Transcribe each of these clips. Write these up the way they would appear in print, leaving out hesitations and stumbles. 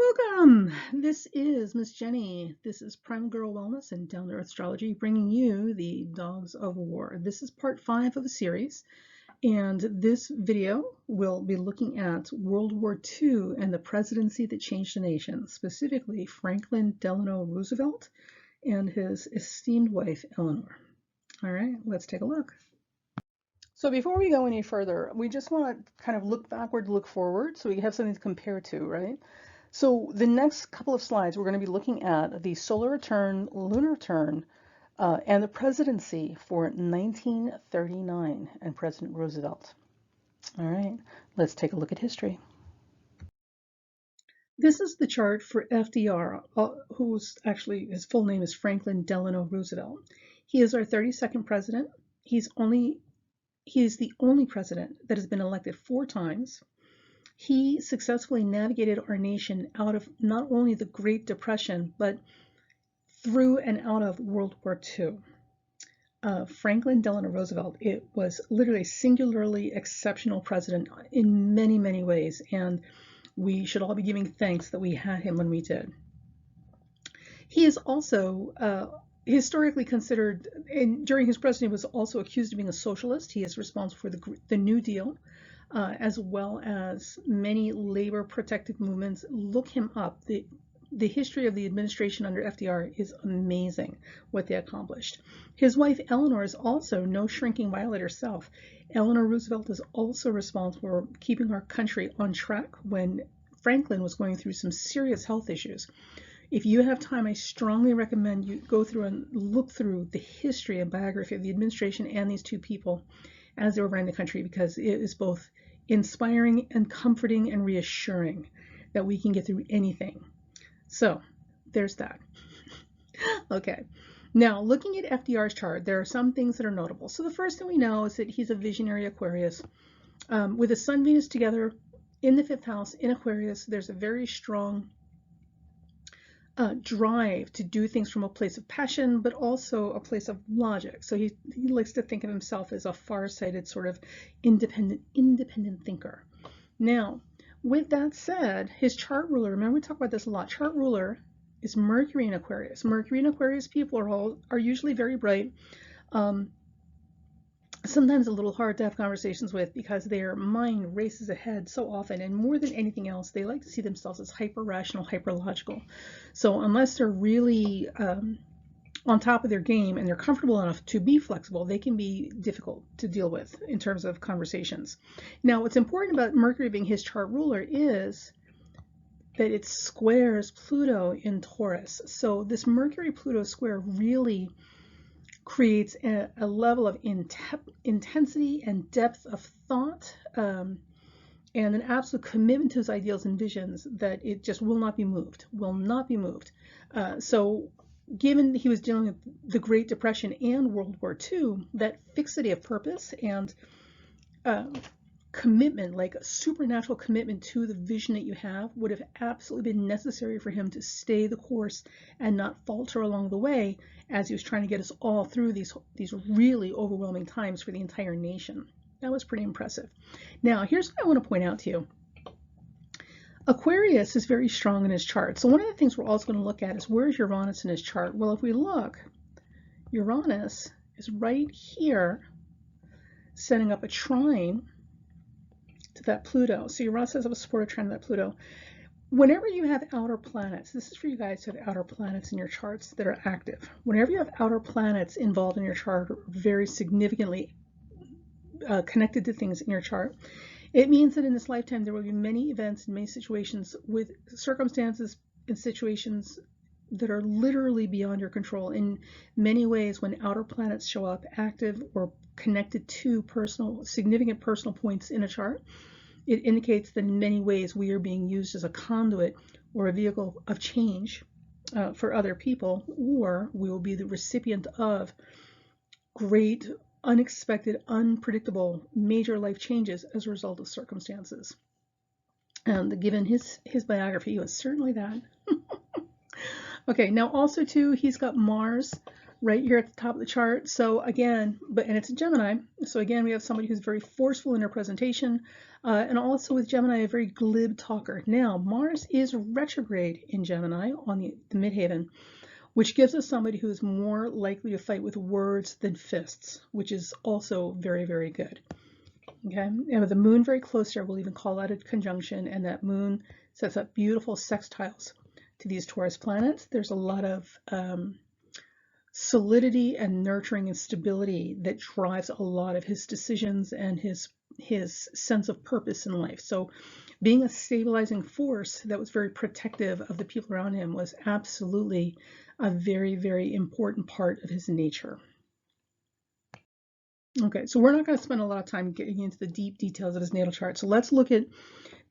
Welcome! This is Miss Jenny. This is Prime Girl Wellness and Down to Earth Astrology, bringing you the Dogs of War. This is part 5 of a series, and this video will be looking at World War II and the presidency that changed the nation, specifically Franklin Delano Roosevelt and his esteemed wife, Eleanor. All right, let's take a look. So before we go any further, we just want to kind of look backward, look forward, so we have something to compare to, right? So the next couple of slides, we're going to be looking at the solar return, lunar return, and the presidency for 1939 and President Roosevelt. All right, let's take a look at history. This is the chart for FDR, who's actually, his full name is Franklin Delano Roosevelt. He is our 32nd president. He is the only president that has been elected 4 times. He successfully navigated our nation out of not only the Great Depression, but through and out of World War II. Franklin Delano Roosevelt, it was literally a singularly exceptional president in many, many ways, and we should all be giving thanks that we had him when we did. He is also historically considered, and during his presidency was also accused of being a socialist. He is responsible for the New Deal, as well as many labor protective movements. Look him up. The history of the administration under FDR is amazing, what they accomplished. His wife Eleanor is also no shrinking violet herself. Eleanor Roosevelt is also responsible for keeping our country on track when Franklin was going through some serious health issues. If you have time, I strongly recommend you go through and look through the history and biography of the administration and these two people as they were running the country, because it is both inspiring and comforting and reassuring that we can get through anything. So there's that. Okay, now looking at FDR's chart, there are some things that are notable. So the first thing we know is that he's a visionary Aquarius. With the Sun, Venus together in the 5th house in Aquarius, there's a very strong drive to do things from a place of passion, but also a place of logic. So he likes to think of himself as a far-sighted sort of independent thinker. Now, with that said, his chart ruler, remember we talk about this a lot, chart ruler is Mercury in Aquarius. Mercury in Aquarius people are usually very bright. Sometimes a little hard to have conversations with because their mind races ahead so often, and more than anything else, they like to see themselves as hyper-rational, hyper-logical. So unless they're really on top of their game and they're comfortable enough to be flexible, they can be difficult to deal with in terms of conversations. Now, what's important about Mercury being his chart ruler is that it squares Pluto in Taurus. So this Mercury-Pluto square really creates a level of intensity and depth of thought, and an absolute commitment to his ideals and visions that it just will not be moved, so given he was dealing with the Great Depression and World War II, that fixity of purpose and commitment, like a supernatural commitment to the vision that you have, would have absolutely been necessary for him to stay the course and not falter along the way as he was trying to get us all through these really overwhelming times for the entire nation. That was pretty impressive. Now, here's what I want to point out to you. Aquarius is very strong in his chart. So one of the things we're also going to look at is, where's Uranus in his chart? Well, if we look, Uranus is right here, setting up a trine to that Pluto. So Uranus has a supportive trine to that Pluto. Whenever you have outer planets, this is for you guys who have outer planets in your charts that are active. Whenever you have outer planets involved in your chart, or very significantly connected to things in your chart, it means that in this lifetime there will be many events and many situations with circumstances and situations that are literally beyond your control. In many ways, when outer planets show up active or connected to significant personal points in a chart, it indicates that in many ways we are being used as a conduit or a vehicle of change for other people, or we will be the recipient of great, unexpected, unpredictable, major life changes as a result of circumstances. And given his biography, he was certainly that. Okay, now also too, he's got Mars right here at the top of the chart. So again, and it's a Gemini. So again, we have somebody who's very forceful in their presentation, and also with Gemini, a very glib talker. Now, Mars is retrograde in Gemini on the midheaven, which gives us somebody who is more likely to fight with words than fists, which is also very, very good. Okay, and with the moon very close here, we'll even call that a conjunction, and that moon sets up beautiful sextiles to these Taurus planets. There's a lot of solidity and nurturing and stability that drives a lot of his decisions and his sense of purpose in life. So being a stabilizing force that was very protective of the people around him was absolutely a very, very important part of his nature. Okay, so we're not going to spend a lot of time getting into the deep details of his natal chart. So let's look at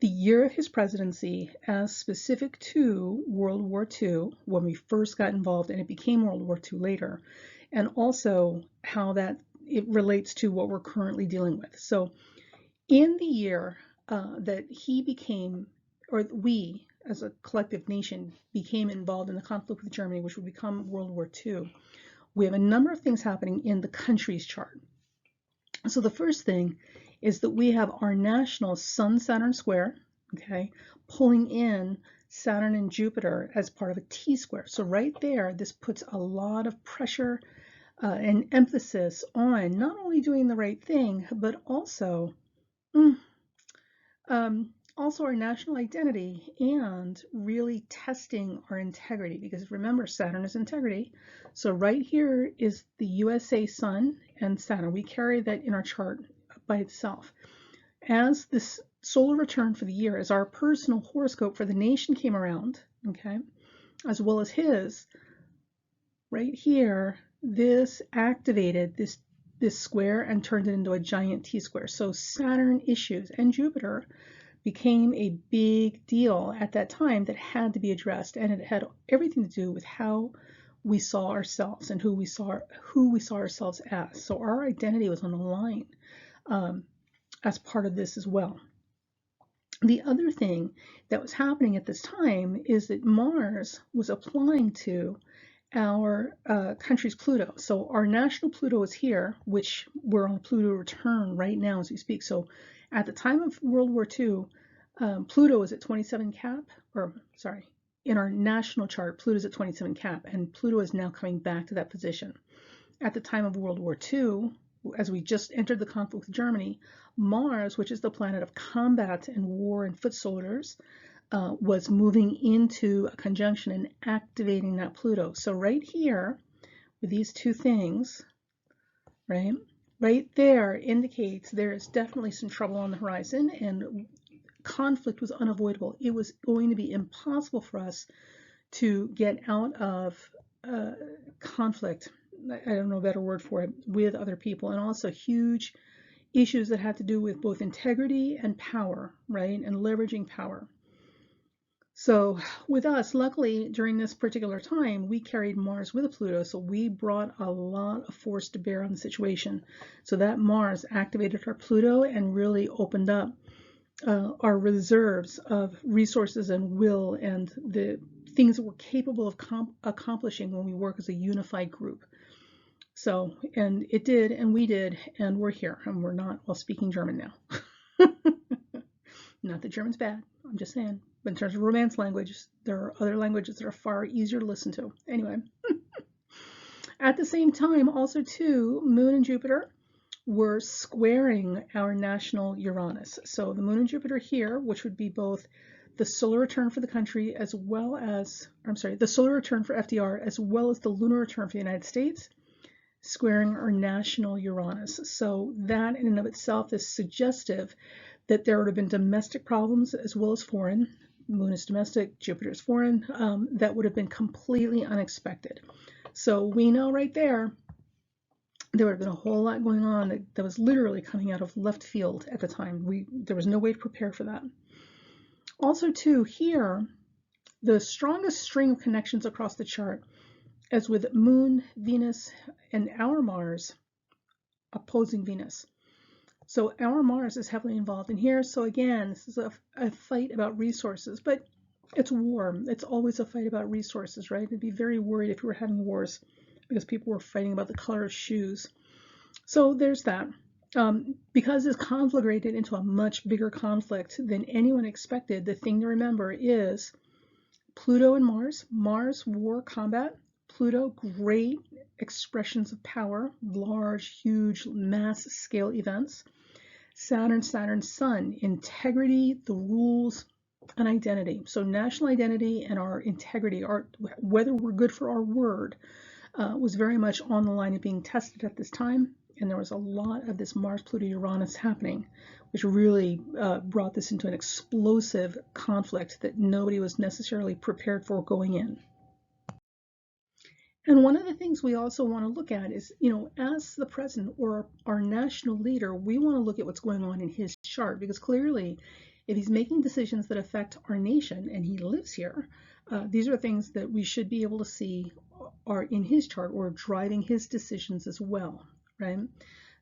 the year of his presidency as specific to World War II, when we first got involved, and it became World War II later, and also how that it relates to what we're currently dealing with. So in the year that he became, or we as a collective nation became involved in the conflict with Germany, which would become World War II, we have a number of things happening in the country's chart. So the first thing is that we have our national Sun-Saturn square, okay, pulling in Saturn and Jupiter as part of a T-square. So right there, this puts a lot of pressure and emphasis on not only doing the right thing, but also our national identity and really testing our integrity, because remember, Saturn is integrity. So right here is the USA Sun and Saturn. We carry that in our chart by itself. As this solar return for the year, as our personal horoscope for the nation came around, okay, as well as his, right here, this activated this square and turned it into a giant T-square. So Saturn issues and Jupiter became a big deal at that time that had to be addressed, and it had everything to do with how we saw ourselves and who we saw ourselves as. So our identity was on the line as part of this as well. The other thing that was happening at this time is that Mars was applying to our country's Pluto. So our national Pluto is here, which we're on Pluto return right now as we speak. So at the time of World War II, Pluto is at 27 cap, or sorry, in our national chart, Pluto is at 27 cap, and Pluto is now coming back to that position. At the time of World War II, as we just entered the conflict with Germany, Mars, which is the planet of combat and war and foot soldiers, was moving into a conjunction and activating that Pluto. So right here, with these two things, right there indicates there is definitely some trouble on the horizon, and conflict was unavoidable. It was going to be impossible for us to get out of conflict, I don't know a better word for it, with other people, and also huge issues that had to do with both integrity and power, right, and leveraging power. So with us, luckily, during this particular time, we carried Mars with a Pluto, so we brought a lot of force to bear on the situation. So that Mars activated our Pluto and really opened up our reserves of resources and will and the things that we're capable of accomplishing when we work as a unified group. So, and it did, and we did, and we're here, and we're not all speaking German now. Not that German's bad, I'm just saying. But in terms of Romance language, there are other languages that are far easier to listen to. Anyway, at the same time, also too, Moon and Jupiter were squaring our national Uranus. So the Moon and Jupiter here, which would be both the solar return for the country as well as, the solar return for FDR as well as the lunar return for the United States, squaring our national Uranus. So that in and of itself is suggestive that there would have been domestic problems as well as foreign. Moon is domestic, Jupiter is foreign. That would have been completely unexpected. So we know right there would have been a whole lot going on that was literally coming out of left field at the time. There was no way to prepare for that. Also too, here, the strongest string of connections across the chart is with Moon, Venus, and our Mars opposing Venus. So our Mars is heavily involved in here. So again, this is a fight about resources, but it's war. It's always a fight about resources, right? I'd be very worried if we were having wars because people were fighting about the color of shoes. So there's that. Because this conflagrated into a much bigger conflict than anyone expected, the thing to remember is Pluto and Mars. Mars, war, combat. Pluto, great expressions of power, large, huge, mass scale events. Saturn, Sun, integrity, the rules, and identity. So national identity and our integrity, whether we're good for our word, was very much on the line of being tested at this time. And there was a lot of this Mars, Pluto, Uranus happening, which really brought this into an explosive conflict that nobody was necessarily prepared for going in. And one of the things we also want to look at is, as the president or our national leader, we want to look at what's going on in his chart, because clearly, if he's making decisions that affect our nation and he lives here, these are things that we should be able to see are in his chart or driving his decisions as well, right?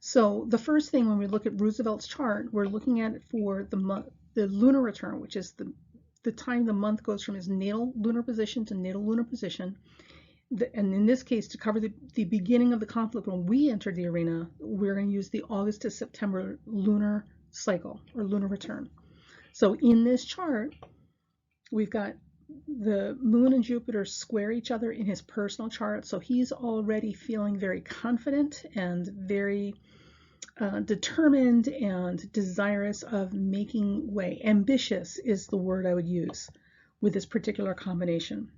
So the first thing when we look at Roosevelt's chart, we're looking at it for the lunar return, which is the time the month goes from his natal lunar position to natal lunar position. And in this case, to cover the beginning of the conflict, when we entered the arena, we're going to use the August to September lunar cycle or lunar return. So in this chart, we've got the moon and Jupiter square each other in his personal chart. So he's already feeling very confident and very determined and desirous of making way. Ambitious is the word I would use with this particular combination.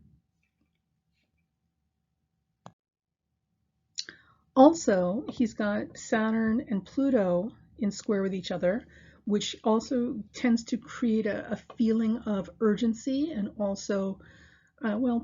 Also, he's got Saturn and Pluto in square with each other, which also tends to create a feeling of urgency and also,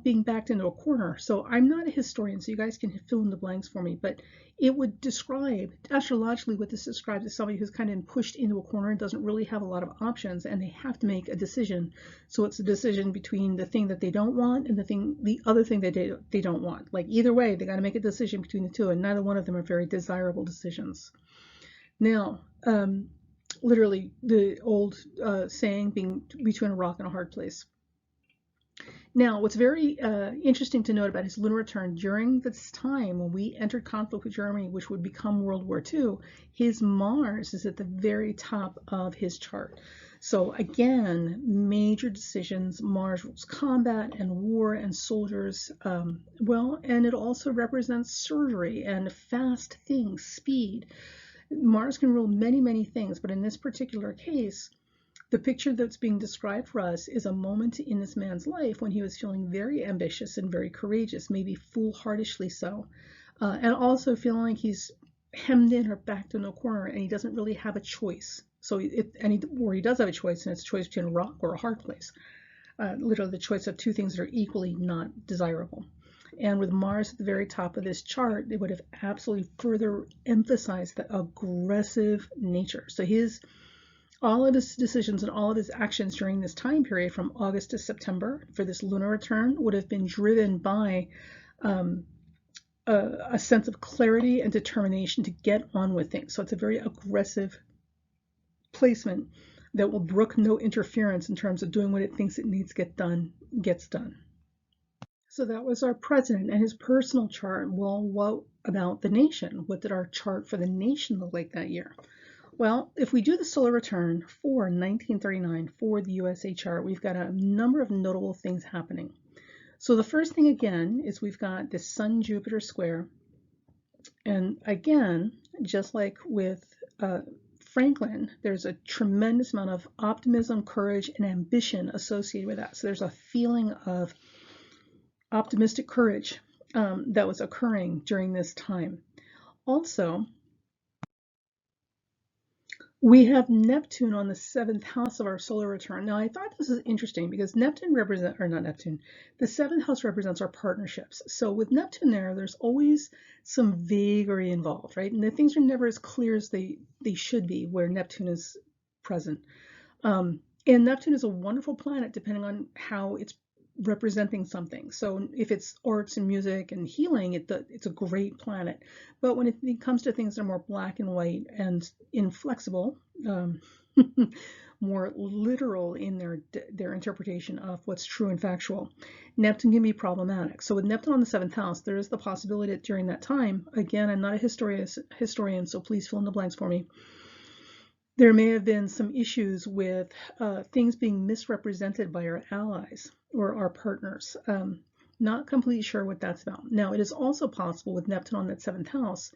being backed into a corner. So I'm not a historian, so you guys can fill in the blanks for me, but it would describe, astrologically, what this describes is somebody who's kind of been pushed into a corner and doesn't really have a lot of options, and they have to make a decision. So it's a decision between the thing that they don't want and the other thing that they don't want. Like either way, they got to make a decision between the two, and neither one of them are very desirable decisions. Now, literally, the old saying, being between a rock and a hard place. Now, what's very interesting to note about his lunar return, during this time when we entered conflict with Germany, which would become World War II, his Mars is at the very top of his chart. So again, major decisions. Mars rules combat and war and soldiers. And it also represents surgery and fast things, speed. Mars can rule many, many things, but in this particular case, the picture that's being described for us is a moment in this man's life when he was feeling very ambitious and very courageous, maybe foolhardishly so, and also feeling like he's hemmed in or backed in a corner and he doesn't really have a choice. So, he does have a choice, and it's a choice between a rock or a hard place. Literally the choice of two things that are equally not desirable. And with Mars at the very top of this chart, it would have absolutely further emphasized the aggressive nature. So all of his decisions and all of his actions during this time period from August to September for this lunar return would have been driven by a sense of clarity and determination to get on with things. So it's a very aggressive placement that will brook no interference in terms of doing what it thinks it needs to get done, gets done. So that was our president and his personal chart. Well, what about the nation? What did our chart for the nation look like that year? Well, if we do the solar return for 1939 for the USA chart, we've got a number of notable things happening. So the first thing again is we've got this Sun-Jupiter square. And again, just like with Franklin, there's a tremendous amount of optimism, courage, and ambition associated with that. So there's a feeling of optimistic courage that was occurring during this time. Also, we have Neptune on the 7th house of our solar return. Now, I thought this is interesting because the 7th house represents our partnerships. So with Neptune there's always some vagary involved, right? And the things are never as clear as they should be where Neptune is present. And Neptune is a wonderful planet depending on how it's representing something. So if it's arts and music and healing, it's a great planet. But when it comes to things that are more black and white and inflexible, more literal in their interpretation of what's true and factual. Neptune can be problematic. So with Neptune on the 7th house, there is the possibility that during that time, again, I'm not a historian, so please fill in the blanks for me, there may have been some issues with things being misrepresented by our allies or our partners. Not completely sure what that's about. Now, it is also possible with Neptune on that 7th house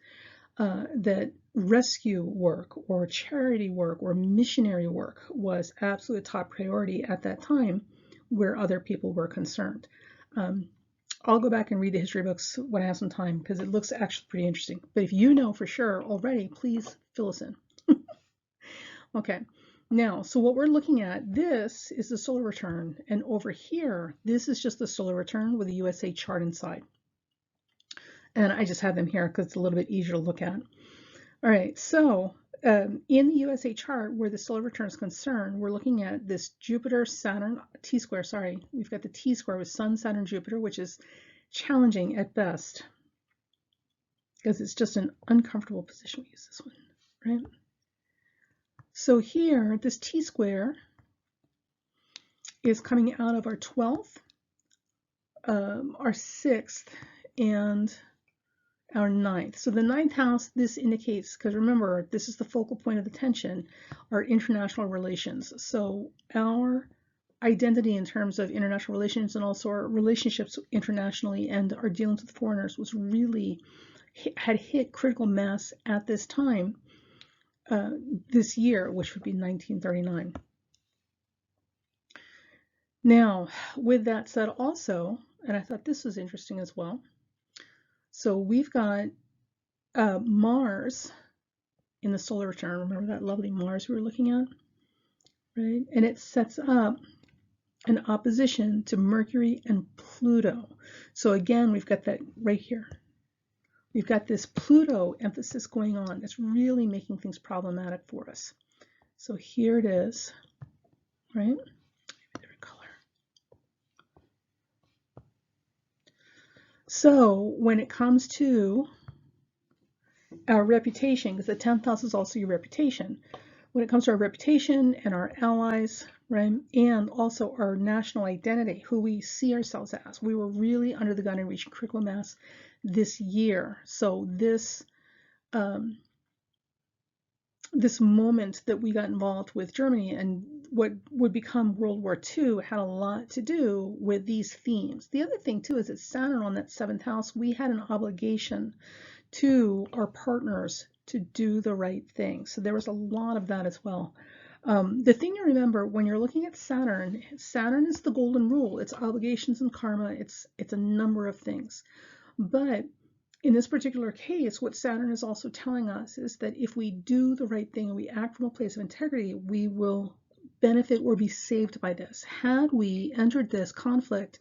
that rescue work or charity work or missionary work was absolute top priority at that time where other people were concerned. I'll go back and read the history books when I have some time because it looks actually pretty interesting. But if you know for sure already, please fill us in. Okay, now, so what we're looking at, this is the solar return, and over here, this is just the solar return with the USA chart inside. And I just have them here because it's a little bit easier to look at. All right, so in the USA chart where the solar return is concerned, we're looking at this Jupiter-Saturn T-square. Sorry, we've got the T-square with Sun, Saturn, Jupiter, which is challenging at best because it's just an uncomfortable position. We use this one, right? So here, this T-square is coming out of our 12th, our 6th, and our 9th. So the 9th house, this indicates, because remember, this is the focal point of attention, our international relations. So our identity in terms of international relations and also our relationships internationally and our dealings with foreigners was really, had hit critical mass at this time. This year, which would be 1939. Now, with that said also, and I thought this was interesting as well, so we've got Mars in the solar return. Remember that lovely Mars we were looking at? Right? And it sets up an opposition to Mercury and Pluto. So again, we've got that right here. We've got this Pluto emphasis going on that's really making things problematic for us. So here it is, right? Maybe a different color. So when it comes to our reputation, because the 10th house is also your reputation, when it comes to our reputation and our allies, right, and also our national identity, who we see ourselves as, we were really under the gun and reaching critical mass this year. So this this moment that we got involved with Germany and what would become World War II had a lot to do with these themes. The other thing too is that Saturn on that 7th house, we had an obligation to our partners to do the right thing. So there was a lot of that as well. The thing to remember when you're looking at Saturn, Saturn is the golden rule. It's obligations and karma. It's a number of things. But in this particular case, what Saturn is also telling us is that if we do the right thing and we act from a place of integrity, we will benefit or be saved by this. Had we entered this conflict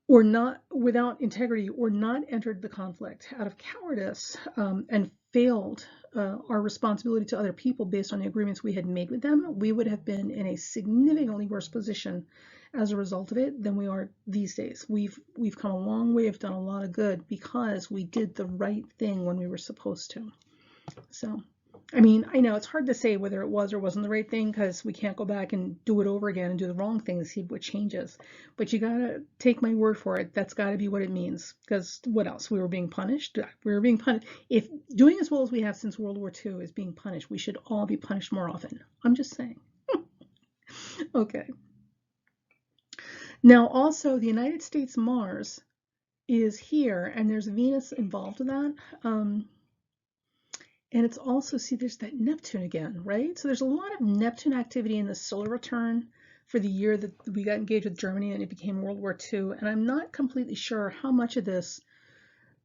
or not without integrity or not entered the conflict out of cowardice and failed our responsibility to other people based on the agreements we had made with them, we would have been in a significantly worse position as a result of it than we are these days. We've come a long way, have done a lot of good because we did the right thing when we were supposed to. So, I mean, I know it's hard to say whether it was or wasn't the right thing because we can't go back and do it over again and do the wrong thing to see what changes. But you gotta take my word for it. That's gotta be what it means. Because what else? We were being punished. We were being punished. If doing as well as we have since World War II is being punished, we should all be punished more often. I'm just saying. Okay. Now, also, the United States Mars is here, and there's Venus involved in that. And it's also, see, there's that Neptune again, right? So there's a lot of Neptune activity in the solar return for the year that we got engaged with Germany and it became World War II. And I'm not completely sure how much of this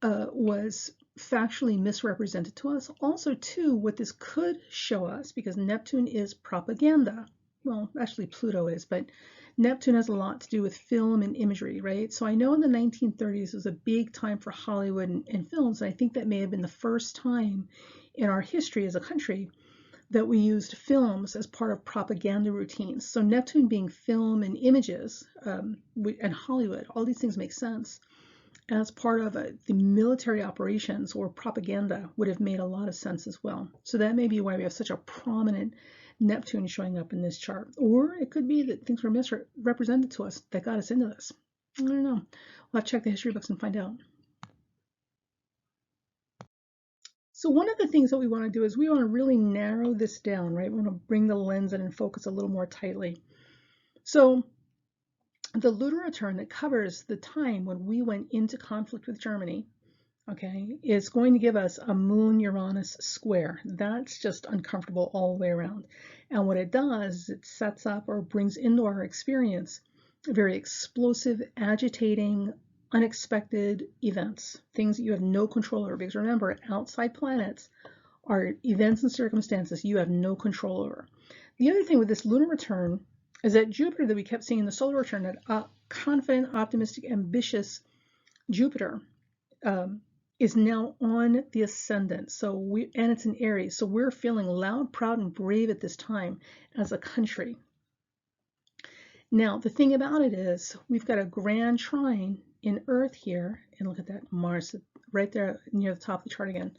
was factually misrepresented to us. Also, too, what this could show us, because Neptune is propaganda. Well, actually Pluto is, but Neptune has a lot to do with film and imagery, right? So I know in the 1930s was a big time for Hollywood and films, and I think that may have been the first time in our history as a country that we used films as part of propaganda routines. So Neptune being film and images and Hollywood, all these things make sense as part of the military operations or propaganda would have made a lot of sense as well. So that may be why we have such a prominent Neptune showing up in this chart. Or it could be that things were misrepresented to us that got us into this. I don't know. We'll have to check the history books and find out. So one of the things that we want to do is we want to really narrow this down, right? We want to bring the lens in and focus a little more tightly. So the lunar return that covers the time when we went into conflict with Germany, okay, is going to give us a Moon-Uranus square. That's just uncomfortable all the way around. And what it does is it sets up or brings into our experience very explosive, agitating, unexpected events, things that you have no control over. Because remember, outside planets are events and circumstances you have no control over. The other thing with this lunar return is that Jupiter that we kept seeing in the solar return, that confident, optimistic, ambitious Jupiter, is now on the ascendant. And it's in Aries. So we're feeling loud, proud, and brave at this time as a country. Now, the thing about it is we've got a grand trine in Earth here. And look at that, Mars right there near the top of the chart again.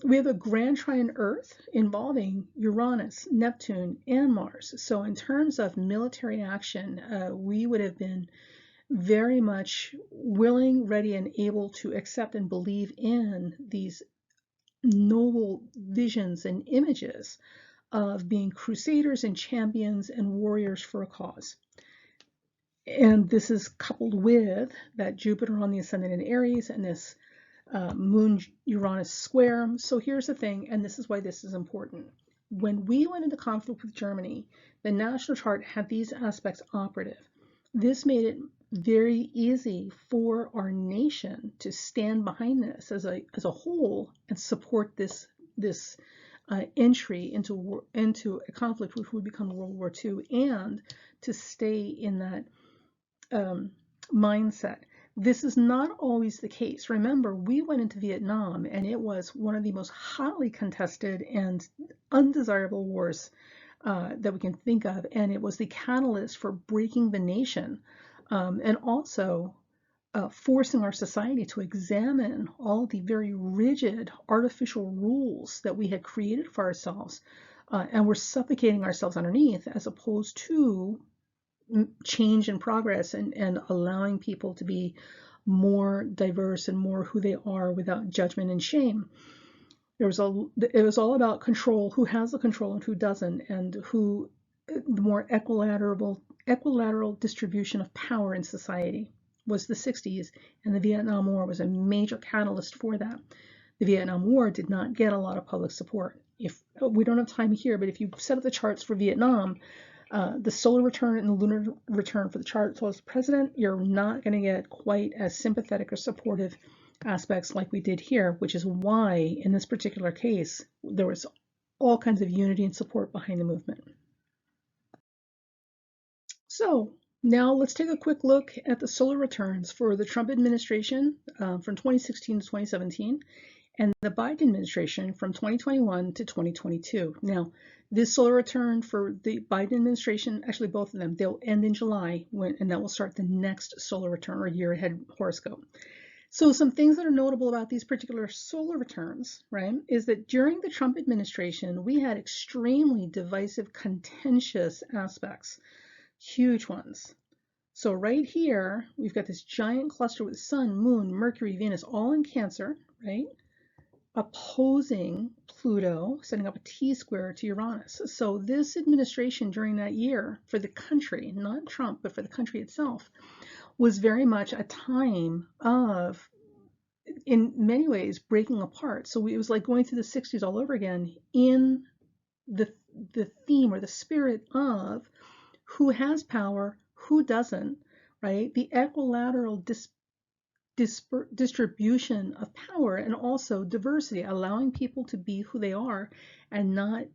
We have a grand trine Earth involving Uranus, Neptune, and Mars. So in terms of military action, we would have been very much willing, ready, and able to accept and believe in these noble visions and images of being crusaders and champions and warriors for a cause. And this is coupled with that Jupiter on the ascendant in Aries and this Moon-Uranus square. So here's the thing, and this is why this is important. When we went into conflict with Germany, the national chart had these aspects operative. This made it very easy for our nation to stand behind this as a whole and support this entry into a conflict which would become World War II, and to stay in that mindset. This is not always the case. Remember, we went into Viet Nam, and it was one of the most hotly contested and undesirable wars that we can think of, and it was the catalyst for breaking the nation, and also forcing our society to examine all the very rigid artificial rules that we had created for ourselves, and we're suffocating ourselves underneath, as opposed to change and progress and allowing people to be more diverse and more who they are without judgment and shame. It was all about control, who has the control and who doesn't, and who the more equilateral distribution of power in society was the 60s, and the Vietnam War was a major catalyst for that. The Vietnam War did not get a lot of public support. If we don't have time here, but if you set up the charts for Vietnam, the solar return and the lunar return for the chart as the president, you're not going to get quite as sympathetic or supportive aspects like we did here, which is why in this particular case there was all kinds of unity and support behind the movement. So now let's take a quick look at the solar returns for the Trump administration from 2016 to 2017 and the Biden administration from 2021 to 2022. Now, this solar return for the Biden administration, actually both of them, they'll end in July, and that will start the next solar return or year ahead horoscope. So some things that are notable about these particular solar returns, right, is that during the Trump administration, we had extremely divisive, contentious aspects, huge ones. So right here, we've got this giant cluster with the Sun, Moon, Mercury, Venus, all in Cancer, right, opposing Pluto, setting up a T-square to Uranus. So this administration during that year for the country, not Trump, but for the country itself, was very much a time of, in many ways, breaking apart. So it was like going through the 60s all over again in the theme or the spirit of who has power, who doesn't, right? The equilateral distribution of power, and also diversity, allowing people to be who they are and not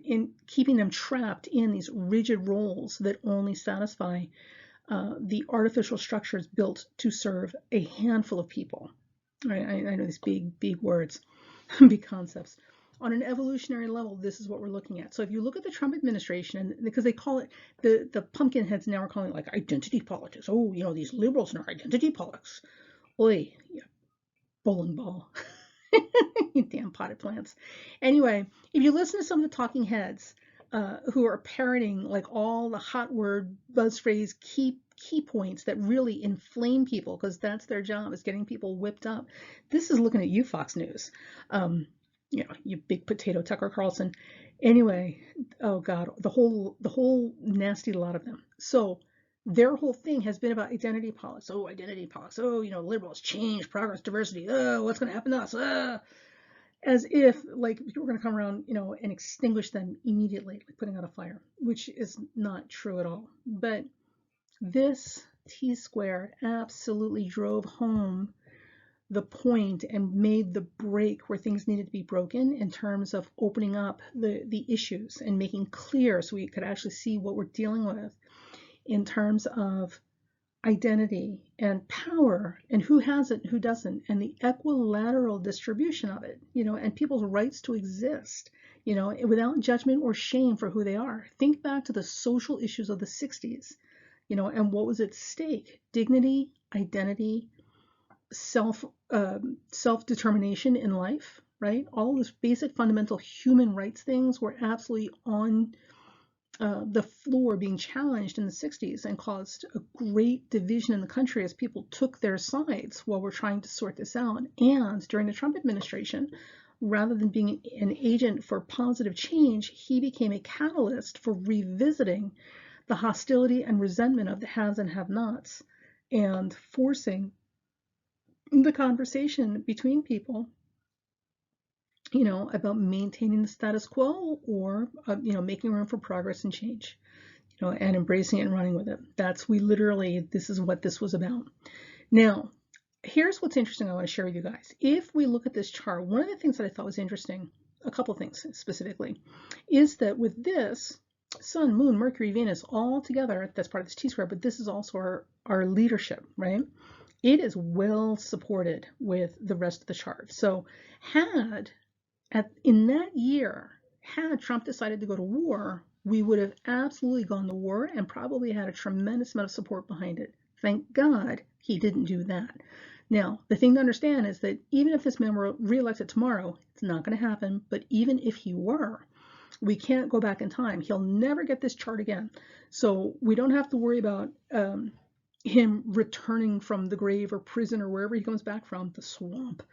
in keeping them trapped in these rigid roles that only satisfy the artificial structures built to serve a handful of people. Right? I know these big words, big concepts. On an evolutionary level, this is what we're looking at. So if you look at the Trump administration, because they call it, the pumpkin heads now are calling it like identity politics. Oh, you know, these liberals and our identity politics. Oy, yeah, bowling ball. You damn potted plants. Anyway, if you listen to some of the talking heads, who are parroting like all the hot word buzz phrase key points that really inflame people, because that's their job, is getting people whipped up. This is looking at you, Fox News. You know, you big potato Tucker Carlson. Anyway, oh God, the whole nasty lot of them. So their whole thing has been about identity politics. Oh, identity politics. Oh, you know, liberals, change, progress, diversity. Oh, what's going to happen to us? As if like people were going to come around, you know, and extinguish them immediately, like putting out a fire, which is not true at all. But this T-squared absolutely drove home the point and made the break where things needed to be broken in terms of opening up the issues and making clear so we could actually see what we're dealing with in terms of identity and power and who has it and who doesn't, and the equilateral distribution of it, you know, and people's rights to exist, you know, without judgment or shame for who they are. Think back to the social issues of the 60s, you know, and what was at stake: dignity, identity, self-determination in life, right? All those basic fundamental human rights things were absolutely on the floor, being challenged in the 60s, and caused a great division in the country as people took their sides while we're trying to sort this out. And during the Trump administration, rather than being an agent for positive change, he became a catalyst for revisiting the hostility and resentment of the haves and have-nots, and forcing the conversation between people, you know, about maintaining the status quo or, you know, making room for progress and change, you know, and embracing it and running with it. This is what this was about. Now, here's what's interesting I want to share with you guys. If we look at this chart, one of the things that I thought was interesting, a couple of things specifically, is that with this Sun, Moon, Mercury, Venus all together, that's part of this T-square, but this is also our leadership, right? It is well supported with the rest of the chart. So in that year, had Trump decided to go to war, we would have absolutely gone to war and probably had a tremendous amount of support behind it. Thank God he didn't do that. Now, the thing to understand is that even if this man were reelected tomorrow, it's not going to happen, but even if he were, we can't go back in time. He'll never get this chart again. So we don't have to worry about him returning from the grave or prison or wherever he comes back from, the swamp,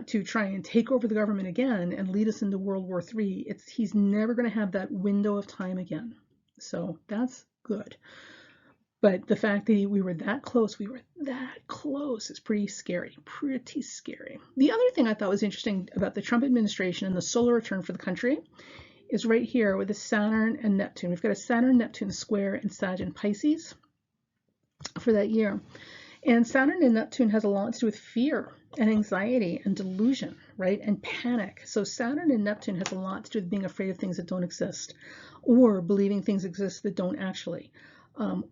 to try and take over the government again and lead us into World War III. He's never going to have that window of time again. So that's good. But the fact that we were that close is pretty scary, The other thing I thought was interesting about the Trump administration and the solar return for the country is right here with the Saturn and Neptune. We've got a Saturn-Neptune square in Sag and Pisces for that year. And Saturn and Neptune has a lot to do with fear and anxiety and delusion, right? And panic. So Saturn and Neptune has a lot to do with being afraid of things that don't exist, or believing things exist that don't actually,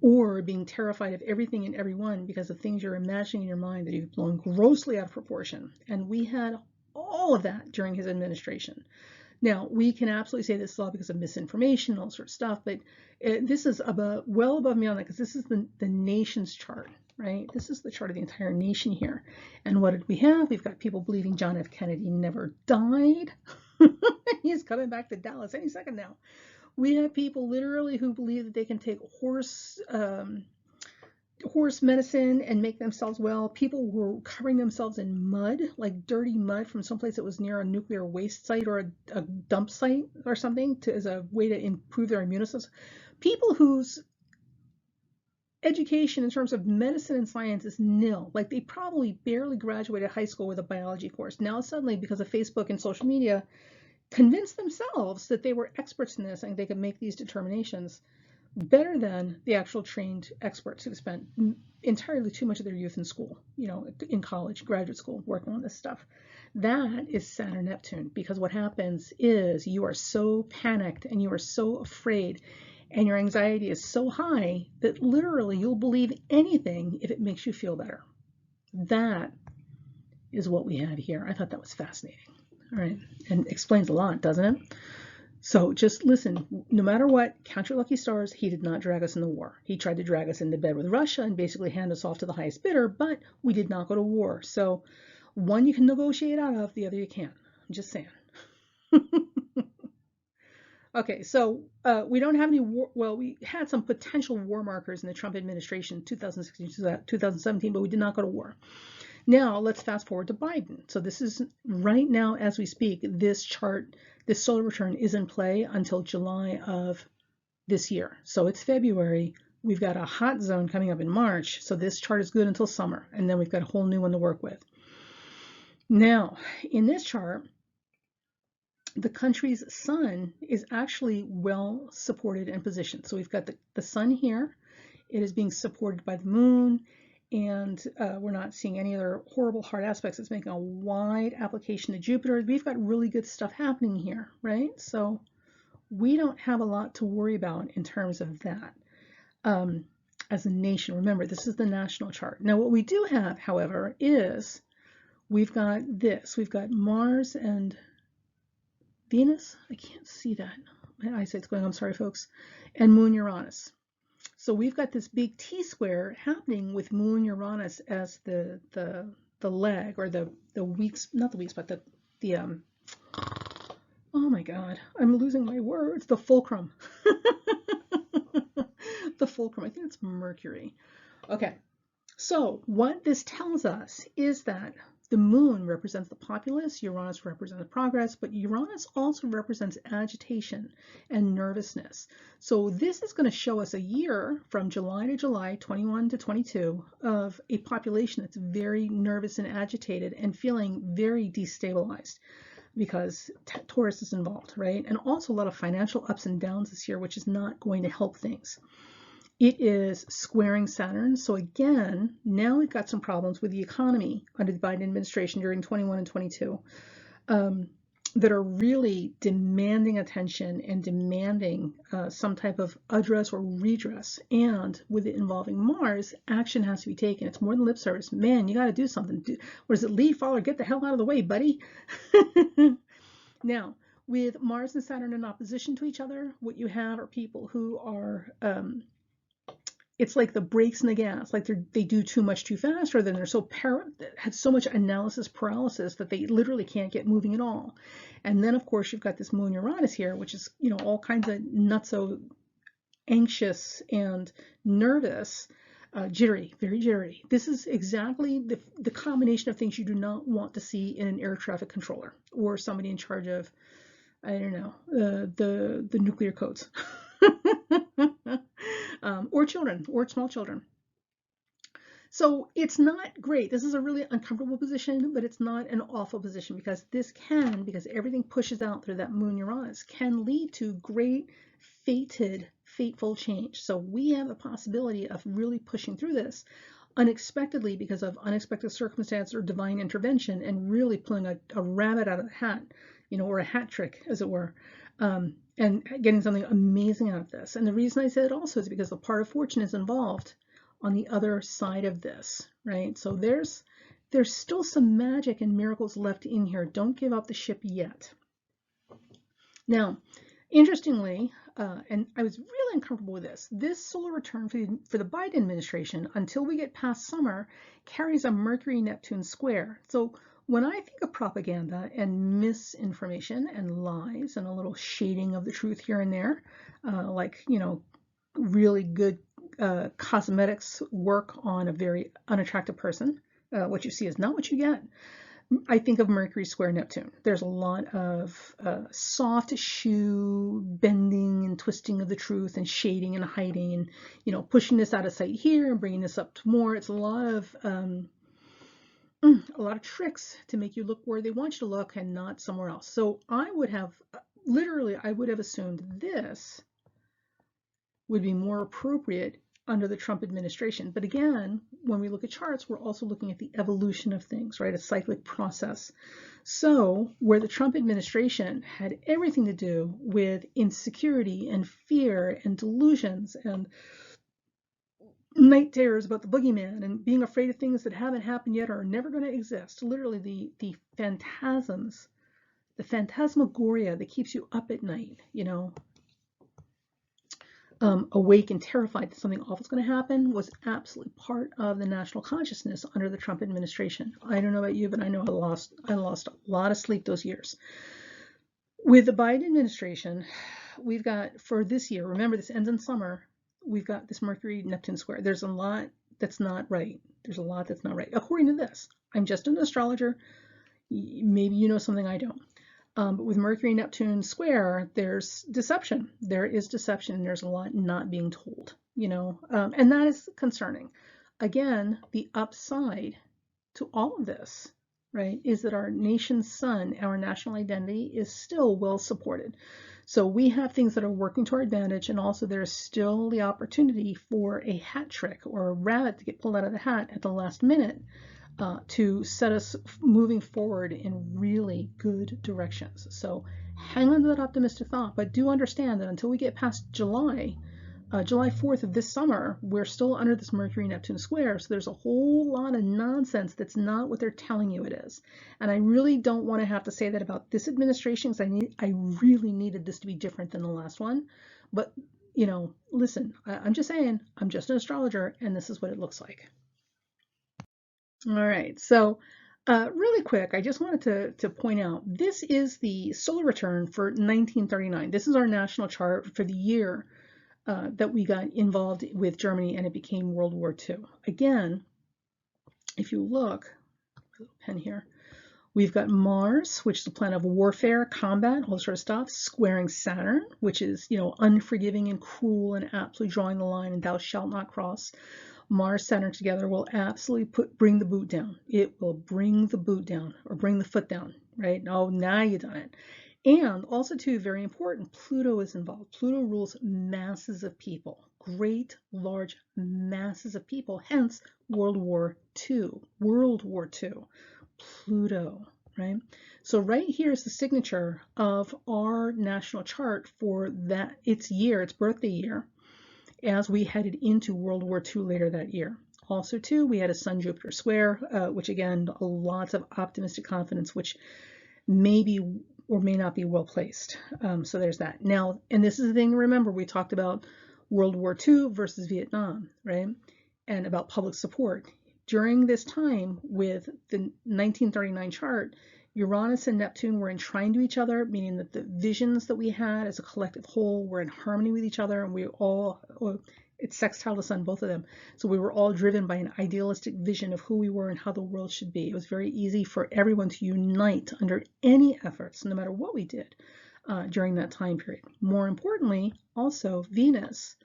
or being terrified of everything and everyone because of things you're imagining in your mind that you've blown grossly out of proportion. And we had all of that during his administration. Now, we can absolutely say this is all because of misinformation and all sorts of stuff, but this is well above and beyond that, because this is the nation's chart, right? This is the chart of the entire nation here. And what did we have? We've got people believing John F. Kennedy never died. He's coming back to Dallas any second now. We have people literally who believe that they can take horse medicine and make themselves well. People were covering themselves in mud, like dirty mud from someplace that was near a nuclear waste site or a dump site or something, as a way to improve their immune systems. People whose education in terms of medicine and science is nil. Like, they probably barely graduated high school with a biology course. Now suddenly, because of Facebook and social media, convinced themselves that they were experts in this and they could make these determinations better than the actual trained experts who spent entirely too much of their youth in school, you know, in college, graduate school, working on this stuff. That is Saturn Neptune, because what happens is you are so panicked and you are so afraid and your anxiety is so high that literally you'll believe anything if it makes you feel better. That is what we have here. I thought that was fascinating. All right, and explains a lot, doesn't it? So just listen, no matter what, count your lucky stars, he did not drag us in the war. He tried to drag us into bed with Russia and basically hand us off to the highest bidder, but we did not go to war. So one you can negotiate out of, the other you can't. I'm just saying. Okay, so we don't have any war, well, we had some potential war markers in the Trump administration, 2016, 2017, but we did not go to war. Now let's fast forward to Biden. So this is right now as we speak, this chart, this solar return is in play until July of this year. So it's February. We've got a hot zone coming up in March. So this chart is good until summer. And then we've got a whole new one to work with. Now, in this chart, the country's sun is actually well supported and positioned. So we've got the sun here. It is being supported by the moon, and we're not seeing any other horrible hard aspects. It's making a wide application to Jupiter. We've got really good stuff happening here, right? So we don't have a lot to worry about in terms of that. As a nation, remember, this is the national chart. Now, what we do have, however, is we've got this. We've got Mars and Venus. I can't see that. My eyesight's going, I'm sorry, folks. And Moon Uranus. So we've got this big T-square happening with Moon Uranus as the leg, or the weeks, not the weeks, but the oh my God, I'm losing my words. The fulcrum. The fulcrum. I think it's Mercury. Okay. So what this tells us is that the moon represents the populace, Uranus represents progress, but Uranus also represents agitation and nervousness. So this is going to show us a year from July to July, 21 to 22, of a population that's very nervous and agitated and feeling very destabilized because Taurus is involved, right? And also a lot of financial ups and downs this year, which is not going to help things. It is squaring Saturn. So again, now we've got some problems with the economy under the Biden administration during 21 and 22 that are really demanding attention and demanding some type of address or redress. And with it involving Mars, action has to be taken. It's more than lip service. Man, you got to do something. What is it? Lead, follow, get the hell out of the way, buddy. Now, with Mars and Saturn in opposition to each other, what you have are people who are it's like the brakes and the gas, like they do too much too fast, or then they're have so much analysis paralysis that they literally can't get moving at all. And then of course you've got this Moon Uranus here, which is, you know, all kinds of nutso anxious and nervous, jittery, very jittery. This is exactly the combination of things you do not want to see in an air traffic controller or somebody in charge of, I don't know, the nuclear codes. Or children, or small children. So it's not great. This is a really uncomfortable position, but it's not an awful position, because this can, because everything pushes out through that Moon Uranus, can lead to great fateful change. So we have a possibility of really pushing through this unexpectedly because of unexpected circumstance or divine intervention, and really pulling a rabbit out of the hat, you know, or a hat trick, as it were. And getting something amazing out of this. And the reason I say it also is because the part of fortune is involved on the other side of this, right? So there's still some magic and miracles left in here. Don't give up the ship yet. Now, interestingly, and I was really uncomfortable with this solar return for the Biden administration, until we get past summer, carries a Mercury-Neptune square. So when I think of propaganda and misinformation and lies and a little shading of the truth here and there, like, you know, really good cosmetics work on a very unattractive person, what you see is not what you get. I think of Mercury square Neptune. There's a lot of soft shoe bending and twisting of the truth and shading and hiding and, you know, pushing this out of sight here and bringing this up to more. It's a lot of tricks to make you look where they want you to look and not somewhere else. So I would have assumed this would be more appropriate under the Trump administration. But again, when we look at charts, we're also looking at the evolution of things, right? A cyclic process. So where the Trump administration had everything to do with insecurity and fear and delusions and night terrors about the boogeyman and being afraid of things that haven't happened yet or are never going to exist, literally the phantasms, the phantasmagoria that keeps you up at night, you know, awake and terrified that something awful is going to happen, was absolutely part of the national consciousness under the Trump administration. I don't know about you, but I know I lost a lot of sleep those years. With the Biden administration, for this year, remember this ends in summer, we've got this Mercury-Neptune square. There's a lot that's not right. There's a lot that's not right. According to this, I'm just an astrologer. Maybe you know something I don't. But with Mercury-Neptune square, there's deception. There is deception, and there's a lot not being told, and that is concerning. Again, the upside to all of this, right, is that our nation's sun, our national identity, is still well supported. So we have things that are working to our advantage, and also there's still the opportunity for a hat trick or a rabbit to get pulled out of the hat at the last minute to set us moving forward in really good directions. So hang on to that optimistic thought, but do understand that until we get past July 4th of this summer, we're still under this Mercury-Neptune square, so there's a whole lot of nonsense that's not what they're telling you it is. And I really don't want to have to say that about this administration, because I really needed this to be different than the last one. But, listen, I'm just saying, I'm just an astrologer, and this is what it looks like. All right, so really quick, I just wanted to point out, this is the solar return for 1939. This is our national chart for the year that we got involved with Germany and it became World War II. Again, if you look, pen here, we've got Mars, which is the planet of warfare, combat, all sort of stuff, squaring Saturn, which is, unforgiving and cruel and absolutely drawing the line and thou shalt not cross. Mars, Saturn together will absolutely bring the boot down. It will bring the boot down or bring the foot down, right? Oh, now you've done it. And also, too, very important, Pluto is involved. Pluto rules masses of people, great, large masses of people, hence World War II. World War II. Pluto, right? So right here is the signature of our national chart for that, its birthday year, as we headed into World War II later that year. Also, too, we had a Sun-Jupiter square, which, again, lots of optimistic confidence, which maybe or may not be well placed. So there's that. Now, and this is the thing to remember, we talked about World War II versus Viet Nam, right? And about public support. During this time with the 1939 chart, Uranus and Neptune were enshrined to each other, meaning that the visions that we had as a collective whole were in harmony with each other, and we all, it's sextile to sun, both of them. So we were all driven by an idealistic vision of who we were and how the world should be. It was very easy for everyone to unite under any efforts, no matter what we did during that time period. More importantly, also, Venus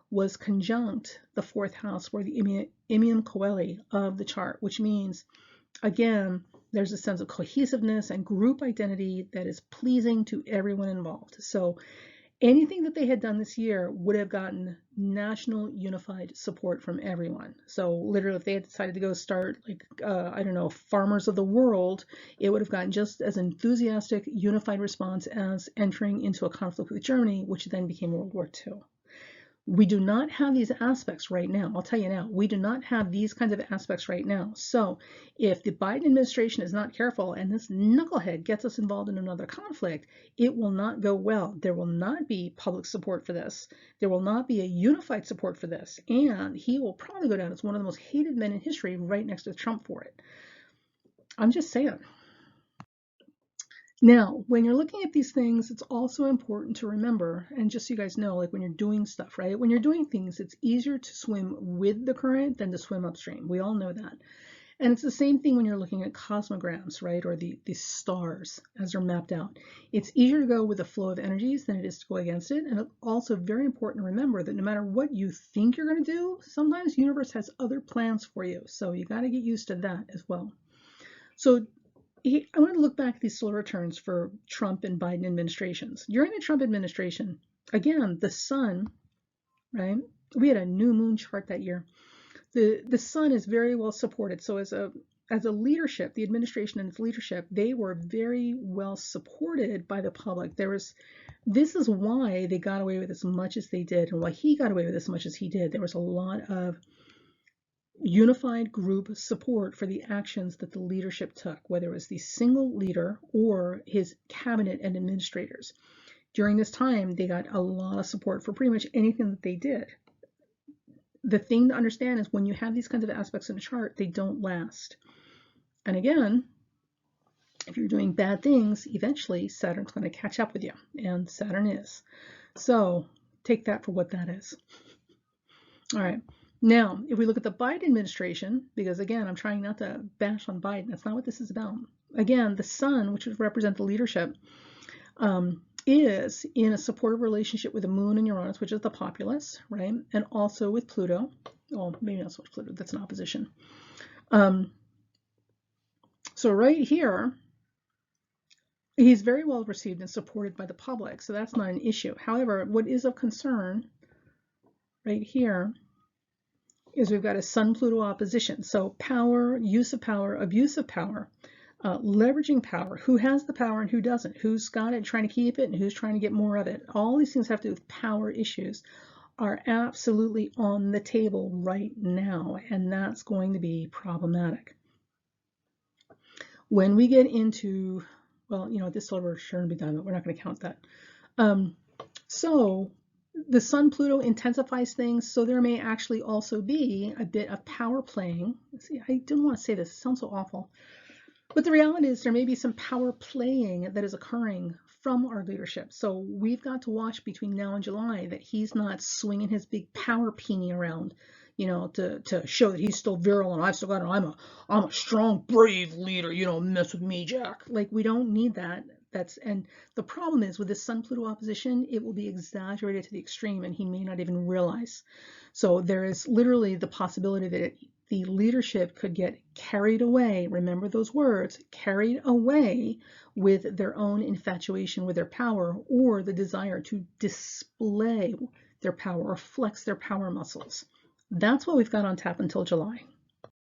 was conjunct the fourth house, or the imium coeli of the chart, which means, again, there's a sense of cohesiveness and group identity that is pleasing to everyone involved. So anything that they had done this year would have gotten national unified support from everyone. So literally, if they had decided to go start, Farmers of the World, it would have gotten just as enthusiastic, unified response as entering into a conflict with Germany, which then became World War II. We do not have these aspects right now. I'll tell you now, we do not have these kinds of aspects right now. So if the Biden administration is not careful and this knucklehead gets us involved in another conflict, it will not go well. There will not be public support for this. There will not be a unified support for this. And he will probably go down as one of the most hated men in history, right next to Trump for it. I'm just saying. Now, when you're looking at these things, it's also important to remember, and just so you guys know, like when you're doing stuff, right? When you're doing things, it's easier to swim with the current than to swim upstream. We all know that. And it's the same thing when you're looking at cosmograms, right? Or the stars as they're mapped out. It's easier to go with the flow of energies than it is to go against it. And it's also very important to remember that no matter what you think you're going to do, sometimes the universe has other plans for you. So you got to get used to that as well. So I want to look back at these solar returns for Trump and Biden administrations. During the Trump administration, again, the sun, right? We had a new moon chart that year. The sun is very well supported. So as a leadership, the administration and its leadership, they were very well supported by the public. This is why they got away with as much as they did, and why he got away with as much as he did. There was a lot of unified group support for the actions that the leadership took, whether it was the single leader or his cabinet and administrators. During this time, they got a lot of support for pretty much anything that they did. The thing to understand is when you have these kinds of aspects in a chart, they don't last. And again, if you're doing bad things, eventually Saturn's going to catch up with you, and Saturn is. So take that for what that is. All right. Now, if we look at the Biden administration, because again, I'm trying not to bash on Biden. That's not what this is about. Again, the sun, which would represent the leadership, is in a supportive relationship with the moon and Uranus, which is the populace, right? And also with Pluto. Well, maybe not so much Pluto, that's an opposition. So right here, he's very well received and supported by the public, so that's not an issue. However, what is of concern right here is we've got a Sun-Pluto opposition. So power, use of power, abuse of power, leveraging power, who has the power and who doesn't, who's got it, trying to keep it, and who's trying to get more of it. All these things have to do with power issues are absolutely on the table right now, and that's going to be problematic. When we get into, well, you know, this is we're sure to be done, but we're not going to count that. So the Sun-Pluto intensifies things, so there may actually also be a bit of power playing. See, I didn't want to say this, it sounds so awful. But the reality is there may be some power playing that is occurring from our leadership. So we've got to watch between now and July that he's not swinging his big power peony around, you know, to show that he's still virile and I've still got it. I'm a strong, brave leader. You don't mess with me, Jack. Like, we don't need that. And the problem is with this Sun-Pluto opposition, it will be exaggerated to the extreme, and he may not even realize. So there is literally the possibility that the leadership could get carried away, remember those words, carried away with their own infatuation with their power or the desire to display their power or flex their power muscles. That's what we've got on tap until July.